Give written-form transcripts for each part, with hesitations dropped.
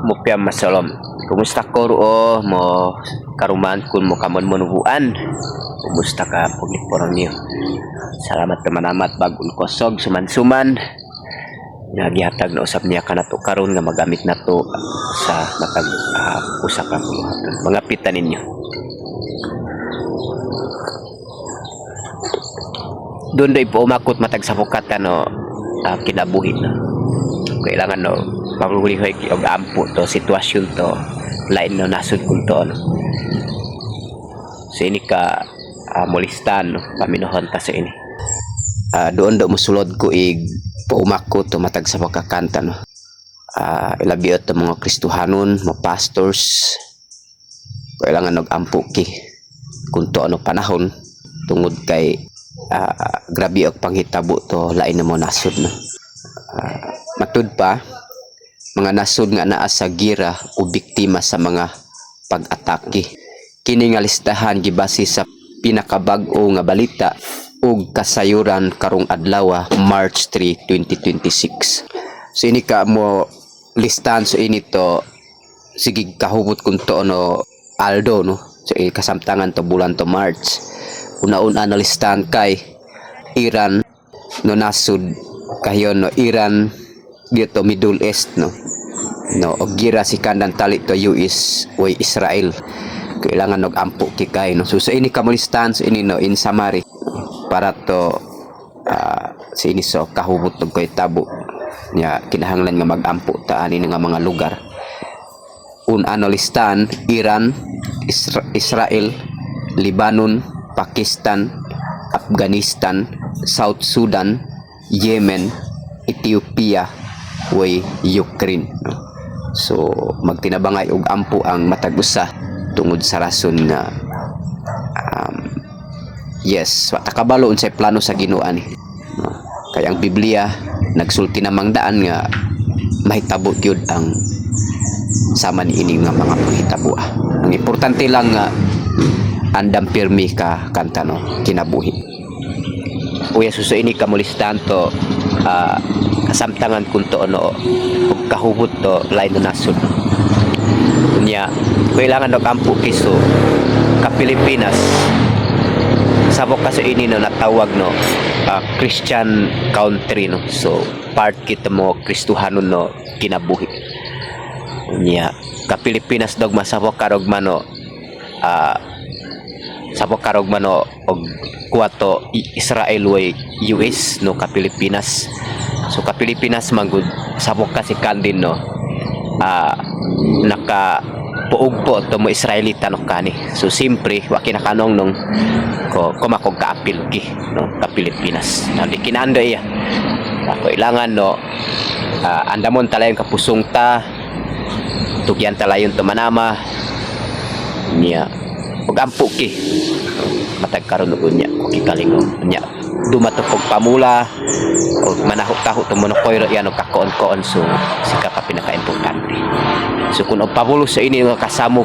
Mupiam masalom. Kumusta ko ro mo karuman kun mo kamon manubuan. Kumusta ka pagliporang niyo. Salamat teman-amat bagun kosog suman-suman. Nagihatag na usab niya kanato karon nga magamit nato sa matag usa ka puluhaton. Mga pitan ninyo. Doon do'y po umakot matag sa pukatan no kinabuhi no. Kailangan no paglulihoy og ampo to sitwasyon to lain no nasud kun to no. So ini ka molistan no paminuhon ta sa ini. Doon do musulod ko paumakot to matag sa pagkakanta no. Ilabiot to mga Kristohanon, mga pastors. Kailangan og ampo ki kun to ano panahon tungod kay grabe og panghitabo to lain na mo nasud no. Matud pa mga nasud nga naa sa gira o biktima sa mga pag-atake. Kini nga listahan gibase sa pinakabag-o nga balita ug kasayuran karong adlaw March 3, 2026. So ini ka mo listahan so ini to sige kahubot kun to no Aldo no. So kasamtangan to bulan to March. Una-una na listahan kay Iran no nasud kayon no Iran dito Middle East no og gira si kandan tali to US o Israel. Kailangan og ampo kikay no. So sa ini kamulistahan so ini no in summary para to sa ini so kahubot og koy tabo nya kinahanglan nga magampo ta ani nga mga lugar. Una listahan Iran, Israel, Lebanon, Pakistan, Afghanistan, South Sudan, Yemen, Ethiopia, way Ukraine. So magtinabangay og ampo ang matag usa tungod sa rason nga yes, wa ta kabalo unsay plano sa Ginoo ani. Kay ang Biblia nagsulti namang daan nga mahitabo gyud ang sama ni ini nga mga panghitabo. Ang importante lang nga andam pirmi ka kanta no kinabuhi. Uya suso ini kamulistan to kasamtangan kun to no ug kahubot to lain na nasud. Unya kailangan og ampo kiso ka Pilipinas sabok kaso ini no natawag no Christian country no. So part kita mo Kristohanon no kinabuhi. Unya ka Pilipinas dog masabok karog mano sabok karog mano og kuwato Israel way US no ka Pilipinas. So ka Pilipinas manggod sabok kasi kandin no naka puugpo to mo Israelita no kani. So simpre wa kinakanong nung ko kumakog kaapil ki no ka Pilipinas. Nadi kinando iya. Kailangan no andamon talayon kapusong ta tugyan talayon to manama niya ug ampo ki matag karon ug nya kikalingon nya dumatupog pamula o manahok-tahok to monokoy yan o kakoon-koon. So sika pa pinaka-importante. So kung pabulos sa ini nga kasamok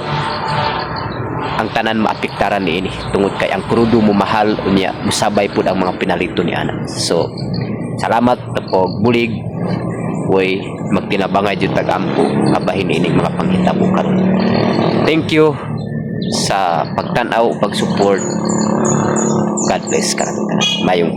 ang tanan maapektaran ni ini tungod kay ang krudo mo mahal unya musabay pud ang mga pinalito ni ana. So salamat po bulig way magtinabangay jud tagampo abahin ini mga panghitabo karon. Thank you sa pagtan-aw, pag-support. God bless ka. Mayong